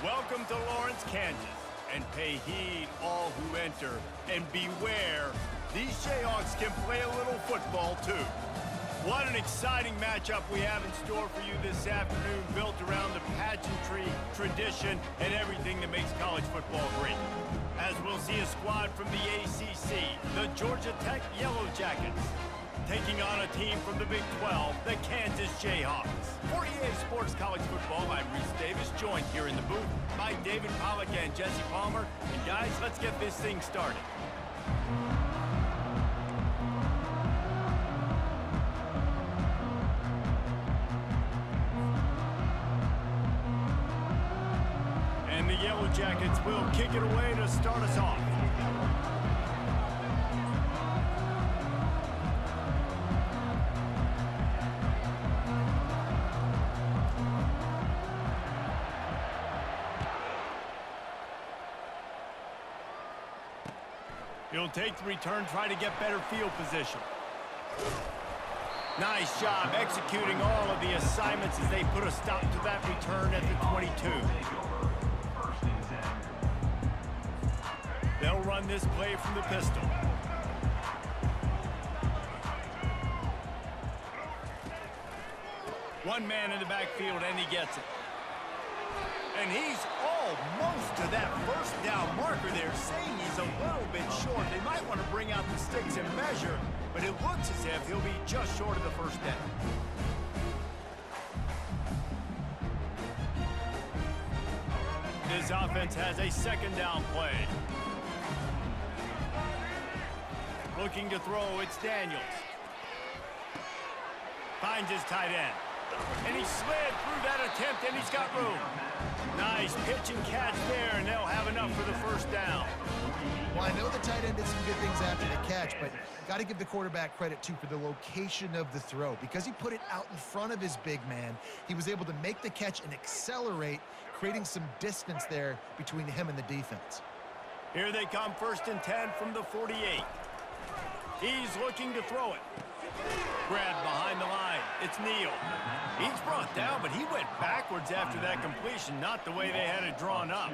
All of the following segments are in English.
Welcome to Lawrence, Kansas, and pay heed all who enter, and beware, these Jayhawks can play a little football too. What an exciting matchup we have in store for you this afternoon, built around the pageantry, tradition, and everything that makes college football great. As we'll see a squad from the ACC, the Georgia Tech Yellow Jackets, taking on a team from the Big 12, the Kansas Jayhawks. For EA Sports College Football, I'm Reese Davis, joined here in the booth by David Pollack and Jesse Palmer. And guys, let's get this thing started. And the Yellow Jackets will kick it away to start us off. He'll take the return, try to get better field position. Nice job executing all of the assignments as they put a stop to that return at the 22. They'll run this play from the pistol. One man in the backfield, and he gets it. And he's almost to that first down marker there, saying he's a little bit short. They might want to bring out the sticks and measure, but it looks as if he'll be just short of the first down. This offense has a second down play. Looking to throw, it's Daniels. Finds his tight end. And he slid through that attempt, and he's got room. Nice pitch and catch there, and they'll have enough for the first down. Well, I know the tight end did some good things after the catch, but got to give the quarterback credit, too, for the location of the throw. Because he put it out in front of his big man, he was able to make the catch and accelerate, creating some distance there between him and the defense. Here they come, 1st and 10 from the 48. He's looking to throw it. Grabbed behind the line. It's Neal. He's brought down, but he went backwards after that completion, not the way they had it drawn up.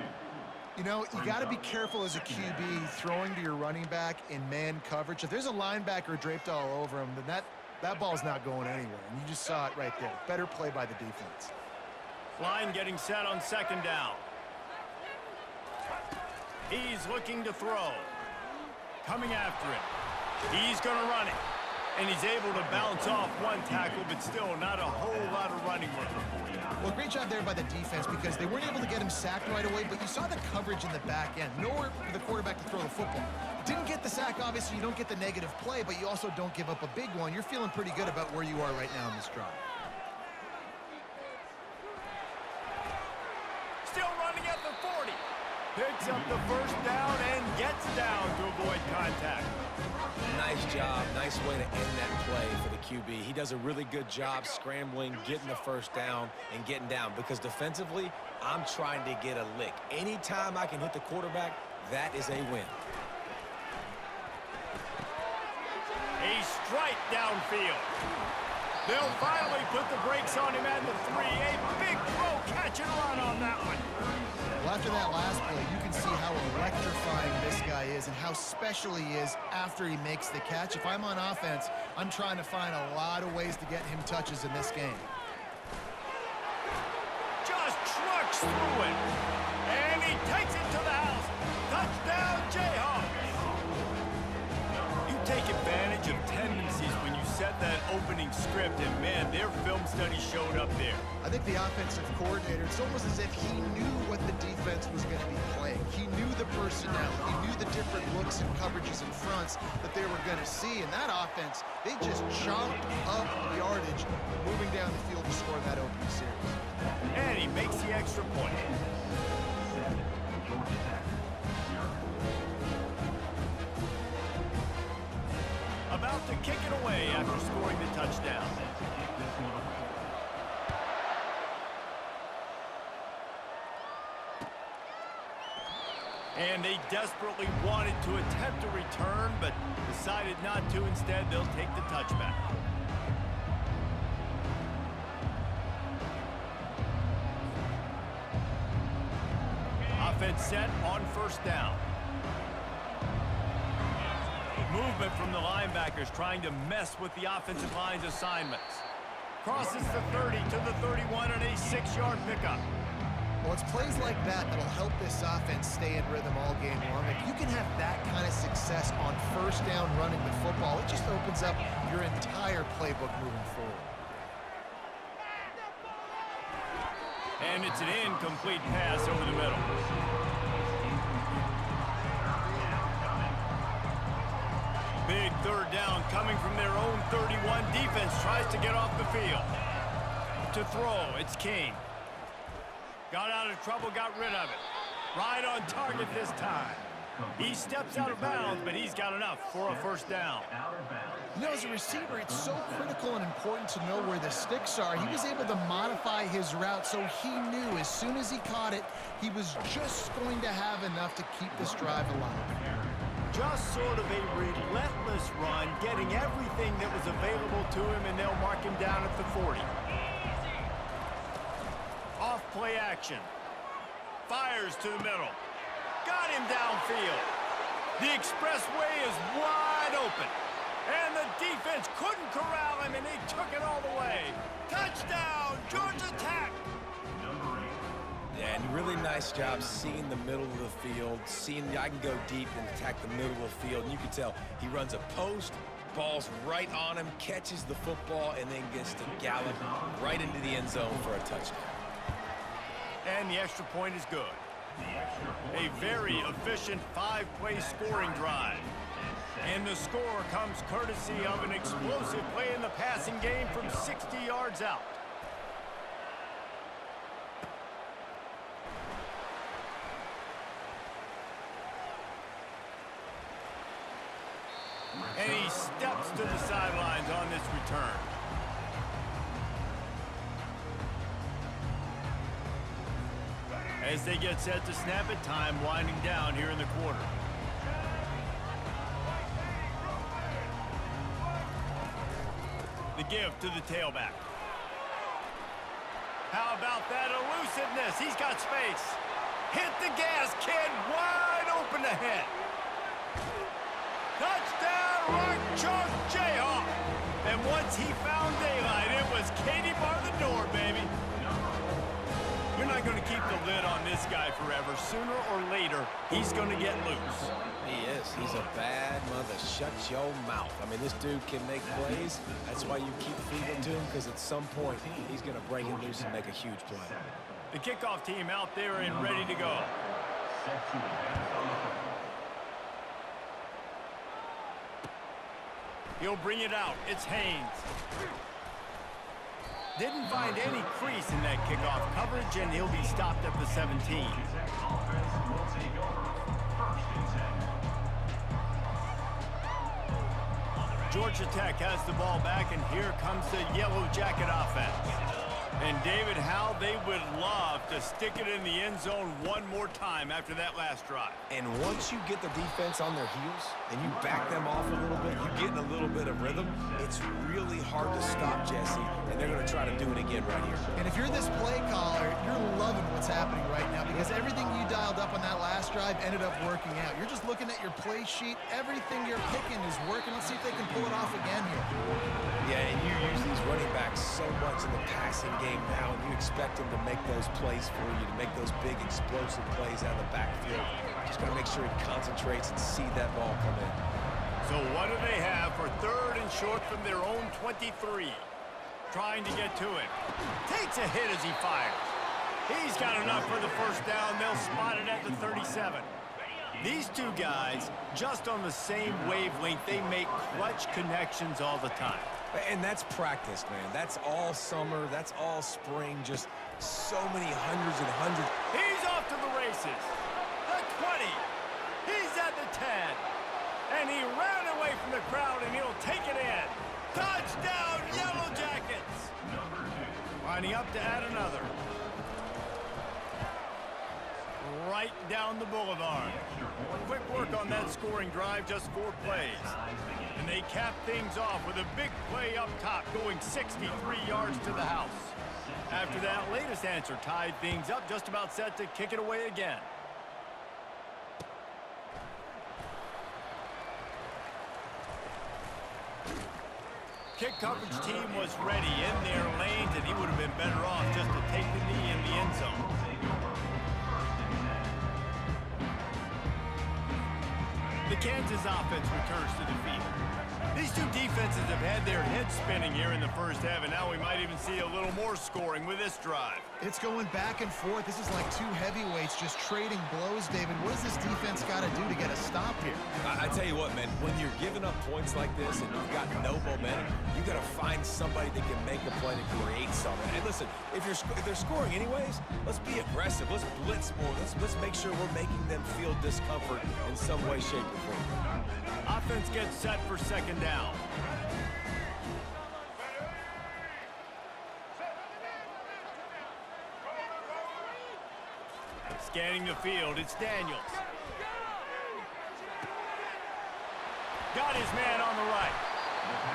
You know, you got to be careful as a QB throwing to your running back in man coverage. If there's a linebacker draped all over him, then that ball's not going anywhere. And you just saw it right there. Better play by the defense. Line getting set on 2nd down. He's looking to throw. Coming after it. He's going to run it. And he's able to bounce off one tackle, but still not a whole lot of running room. Well, great job there by the defense because they weren't able to get him sacked right away, but you saw the coverage in the back end. Nowhere for the quarterback to throw the football. Didn't get the sack, obviously. You don't get the negative play, but you also don't give up a big one. You're feeling pretty good about where you are right now in this drive. Still running at the 40. Picks up the first down and gets down to avoid contact. Nice job. Nice way to end that play for the QB. He does a really good job scrambling, getting the first down, and getting down. Because defensively, I'm trying to get a lick. Anytime I can hit the quarterback, that is a win. A strike downfield. They'll finally put the brakes on him at the 3. A big throw, catch and run on that one. Well, after that last play, you can see how electrifying this guy is and how special he is after he makes the catch. If I'm on offense, I'm trying to find a lot of ways to get him touches in this game. Just trucks through it. And he takes it to the house. Touchdown, Jayhawks. You take advantage of tendencies when you set that opening script, and man, their film study showed up there. I think the offensive coordinator, it's almost as if he knew what the defense was going to be playing. He knew the personnel. He knew the different looks and coverages and fronts that they were going to see. And that offense, they just chomped up yardage, moving down the field to score that opening series. And he makes the extra point. About to kick it away after scoring the touchdown. And they desperately wanted to attempt a return, but decided not to. Instead, they'll take the touchback. Defense set on first down. Movement from the linebackers trying to mess with the offensive line's assignments. Crosses the 30 to the 31 and a 6-yard pickup. Well, it's plays like that that'll help this offense stay in rhythm all game long. If you can have that kind of success on first down running the football, it just opens up your entire playbook moving forward. And it's an incomplete pass over the middle. Big third down coming from their own 31. Defense tries to get off the field. To throw, it's King. Got out of trouble, got rid of it. Right on target this time. He steps out of bounds, but he's got enough for a first down. You know, as a receiver, it's so critical and important to know where the sticks are. He was able to modify his route, so he knew as soon as he caught it, he was just going to have enough to keep this drive alive. Just sort of a relentless run, getting everything that was available to him, and they'll mark him down at the 40. Off play action. Fires to the middle. Got him downfield. The expressway is wide open. And the defense couldn't corral him, and they took it all the way. Touchdown, Georgia Tech. Yeah, and really nice job seeing the middle of the field, seeing I can go deep and attack the middle of the field. And you can tell he runs a post, ball's right on him, catches the football, and then gets to gallop right into the end zone for a touchdown. And the extra point is good. A very efficient 5-play scoring drive. And the score comes courtesy of an explosive play in the passing game from 60 yards out. And he steps to the sidelines on this return. As they get set to snap it, time winding down here in the quarter. The give to the tailback. How about that elusiveness? He's got space. Hit the gas, kid. Wide open ahead. Touchdown, Rock Chalk Jayhawk. And once he found daylight, it was Katie bar the door, baby. You're not going to keep the lid on this guy forever. Sooner or later, he's going to get loose. He is. He's a bad mother. Shut your mouth. I mean, this dude can make plays. That's why you keep feeding to him, because at some point, he's going to break it loose and make a huge play. The kickoff team out there and ready to go. He'll bring it out. It's Haynes. Didn't find any crease in that kickoff coverage, and he'll be stopped at the 17. Georgia Tech has the ball back, and here comes the Yellow Jacket offense. And David, how they would love to stick it in the end zone one more time after that last drive. And once you get the defense on their heels and you back them off a little bit, you get in a little bit of rhythm, it's really hard to stop, Jesse, and they're going to try to do it again right here. And if you're this play caller, you're loving what's happening right now because everything you dialed up on that last drive ended up working out. You're just looking at your play sheet. Everything you're picking is working. Let's see if they can pull it off again here. Yeah, and you use these running backs so much in the passing game now, and you expect them to make those plays for you, to make those big explosive plays out of the backfield. Just got to make sure he concentrates and see that ball come in. So what do they have for third and short from their own 23? Trying to get to it. Takes a hit as he fires. He's got enough for the first down. They'll spot it at the 37. These two guys, just on the same wavelength, they make clutch connections all the time. And that's practice, man. That's all summer. That's all spring. Just so many hundreds and hundreds. He's off to the races. The 20. He's at the 10. And he ran away from the crowd, and he'll take it in. Touchdown, Yellow Jackets. Lining up to add another. Right down the boulevard. Quick work on that scoring drive, just 4 plays. And they cap things off with a big play up top, going 63 yards to the house. After that latest answer tied things up, just about set to kick it away again. kick coverage team was ready in their lanes, and he would have been better off just to take the knee in the end zone. The Kansas offense returns to the field. These two defenses have had their heads spinning here in the first half, and now we might even see a little more scoring with this drive. It's going back and forth. This is like two heavyweights just trading blows, David. What does this defense got to do to get a stop here? I tell you what, man, when you're giving up points like this and you've got no momentum, you got to find somebody that can make a play to create something. And listen, if they're scoring anyways, let's be aggressive. Let's blitz more. Let's make sure we're making them feel discomfort in some way, shape, or form. Offense gets set for second down. Scanning the field, it's Daniels. Got his man on the right.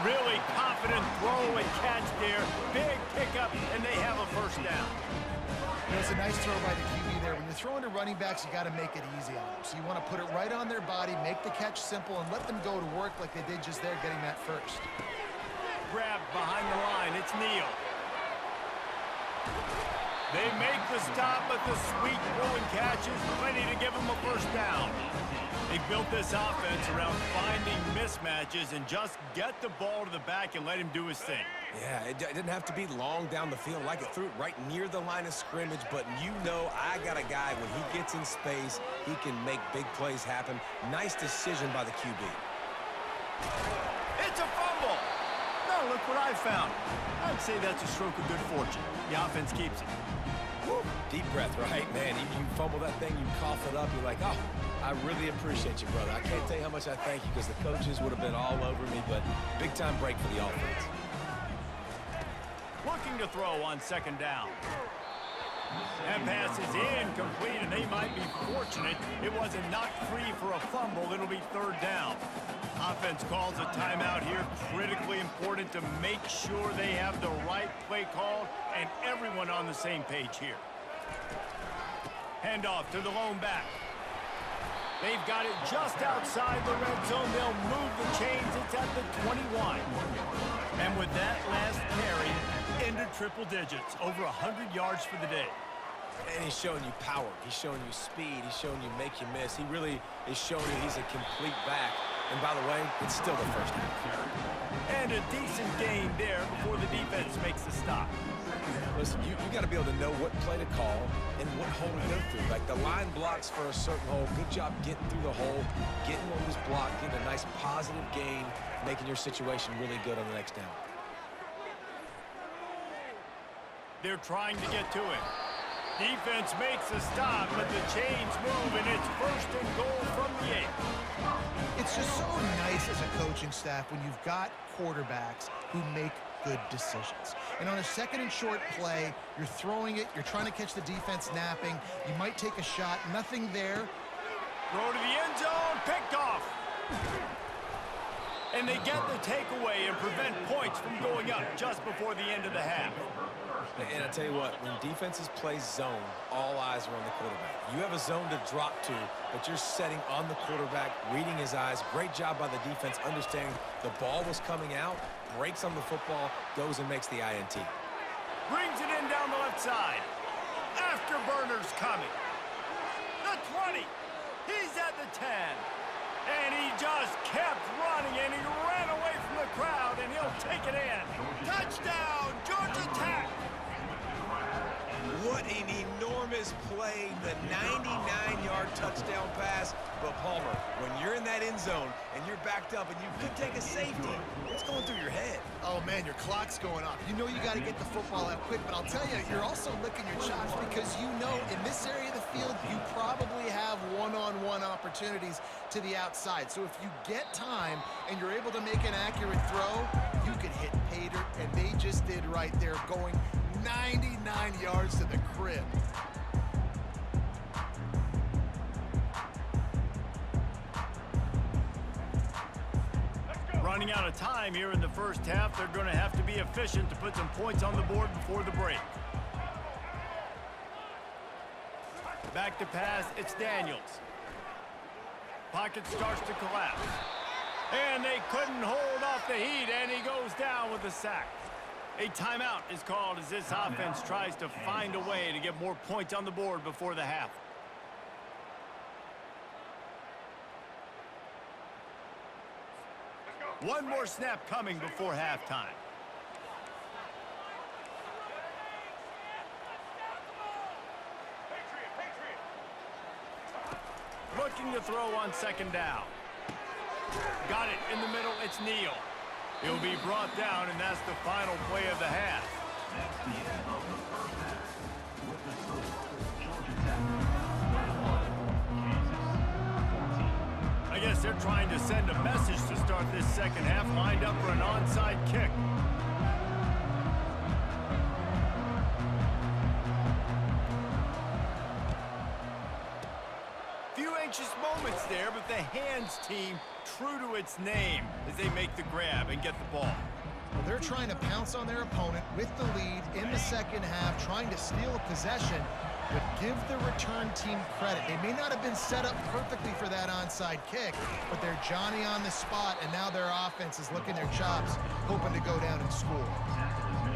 Really confident throw and catch there. Big pickup, and they have a first down. You know, it's a nice throw by the QB there. When you're throwing to running backs, you got to make it easy on them. So you want to put it right on their body, make the catch simple, and let them go to work like they did just there, getting that first. Grabbed behind the line, it's Neal. They make the stop, but the sweet throwing catch is plenty to give them a first down. They built this offense around finding mismatches and just get the ball to the back and let him do his thing. Yeah, it didn't have to be long down the field. Like it threw it right near the line of scrimmage, but you know I got a guy, when he gets in space, he can make big plays happen. Nice decision by the QB. It's a fumble. Now look what I found. I'd say that's a stroke of good fortune. The offense keeps it. Woo. Deep breath, right? Man, you fumble that thing, you cough it up, you're like, oh, I really appreciate you, brother. I can't tell you how much I thank you, because the coaches would have been all over me, but big-time break for the offense. Looking to throw on second down. That pass is incomplete, and they might be fortunate it wasn't knocked free for a fumble. It'll be third down. Offense calls a timeout here. Critically important to make sure they have the right play called and everyone on the same page here. Handoff to the lone back. They've got it just outside the red zone. They'll move the chains. It's at the 21. And with that last carry, into triple digits, over 100 yards for the day. And he's showing you power. He's showing you speed. He's showing you make you miss. He really is showing you he's a complete back. And by the way, it's still the first half. And a decent gain there before the defense makes the stop. Listen, you got to be able to know what play to call and what hole to go through. Like the line blocks for a certain hole. Good job getting through the hole, getting what was blocked, getting a nice positive gain, making your situation really good on the next down. They're trying to get to it. Defense makes a stop, but the chains move, and it's first and goal from the 8. It's just so nice as a coaching staff when you've got quarterbacks who make good decisions. And on a second and short play, you're throwing it, you're trying to catch the defense napping, you might take a shot, nothing there. Throw to the end zone, picked off. And they get the takeaway and prevent points from going up just before the end of the half. And I tell you what, when defenses play zone, all eyes are on the quarterback. You have a zone to drop to, but you're setting on the quarterback, reading his eyes. Great job by the defense, understanding the ball was coming out, breaks on the football, goes and makes the INT. Brings it in down the left side. Afterburner's coming. The 20. He's at the 10. And he just kept running, and he ran away from the crowd, and he'll take it in. Touchdown, Georgia Tech. What an enormous play, the 99-yard touchdown pass. But Palmer, when you're in that end zone and you're backed up and you could take a safety, what's going through your head? Oh, man, your clock's going off. You know you got to get the football out quick, but I'll tell you, you're also licking your chops because you know in this area of the field, you probably have one-on-one opportunities to the outside. So if you get time and you're able to make an accurate throw, you can hit pay dirt, and they just did right there, going 99 yards to the crib. Running out of time here in the first half, they're going to have to be efficient to put some points on the board before the break. Back to pass, it's Daniels. Pocket starts to collapse. And they couldn't hold off the heat, and he goes down with a sack. A timeout is called as this offense tries to find a way to get more points on the board before the half. One more snap coming before halftime. Looking to throw on second down. Got it in the middle. It's Neal. He'll be brought down, and that's the final play of the half. I guess they're trying to send a message to start this second half, lined up for an onside kick. Few anxious moments there, but the hands team true to its name as they make the grab and get the ball. Well, they're trying to pounce on their opponent with the lead in the second half, trying to steal a possession, but give the return team credit. They may not have been set up perfectly for that onside kick, but they're Johnny on the spot, and now their offense is licking their chops, hoping to go down and score.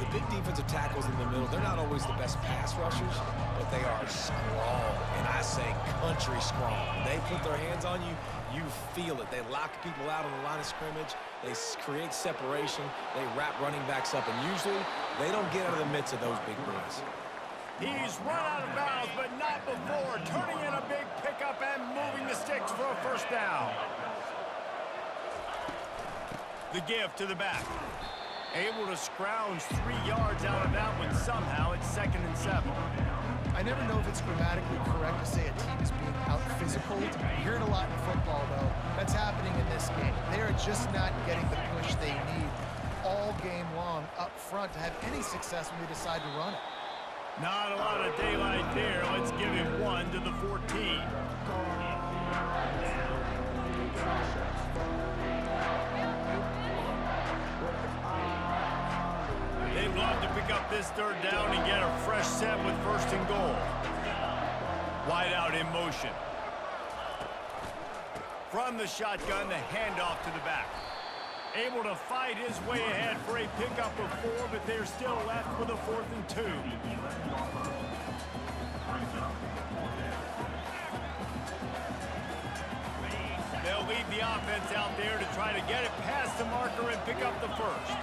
The big defensive tackles in the middle, they're not always the best pass rushers, but they are strong, and I say country strong. When they put their hands on you, you feel it. They lock people out on the line of scrimmage. They create separation. They wrap running backs up, and usually they don't get out of the midst of those big boys. He's run out of bounds, but not before. Turning in a big pickup and moving the sticks for a first down. The give to the back. Able to scrounge 3 yards out of that one somehow. It's 2nd and 7. I never know if it's grammatically correct to say a team is being out-physicaled. You hear it a lot in football, though. That's happening in this game. They are just not getting the push they need all game long up front to have any success when they decide to run it. Not a lot of daylight there. Let's give him 1 to the 14. They'd love to pick up this 3rd down and get a fresh set with 1st and goal. Wide out in motion. From the shotgun, the handoff to the back. Able to fight his way ahead for a pickup of 4, but they're still left with a 4th and 2. They'll lead the offense out there to try to get it past the marker and pick up the 1st.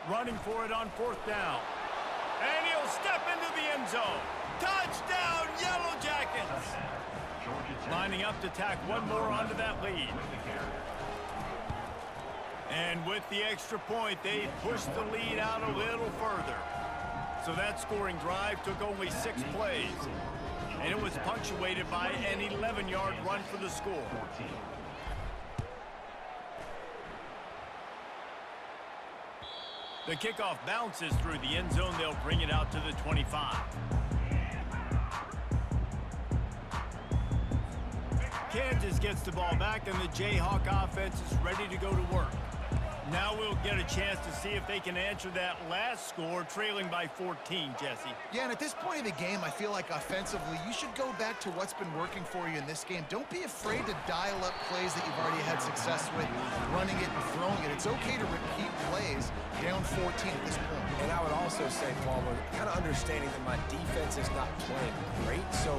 Running for it on 4th down. And he'll step into the end zone. Touchdown, Yellow Jackets! Lining up to tack one more onto that lead. And with the extra point, they pushed the lead out a little further. So that scoring drive took only 6 plays. And it was punctuated by an 11-yard run for the score. The kickoff bounces through the end zone. They'll bring it out to the 25. Kansas gets the ball back, and the Jayhawk offense is ready to go to work. Now we'll get a chance to see if they can answer that last score, trailing by 14, Jesse. Yeah, and at this point in the game, I feel like offensively, you should go back to what's been working for you in this game. Don't be afraid to dial up plays that you've already had success with, running it and throwing it. It's okay to repeat plays down 14 at this point. And I would also say, Palmer, kind of understanding that my defense is not playing great, so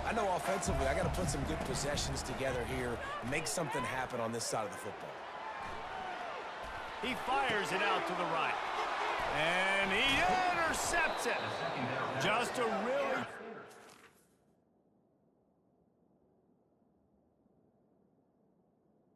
I know offensively I got to put some good possessions together here and make something happen on this side of the football. He fires it out to the right. And he intercepts it. Just a really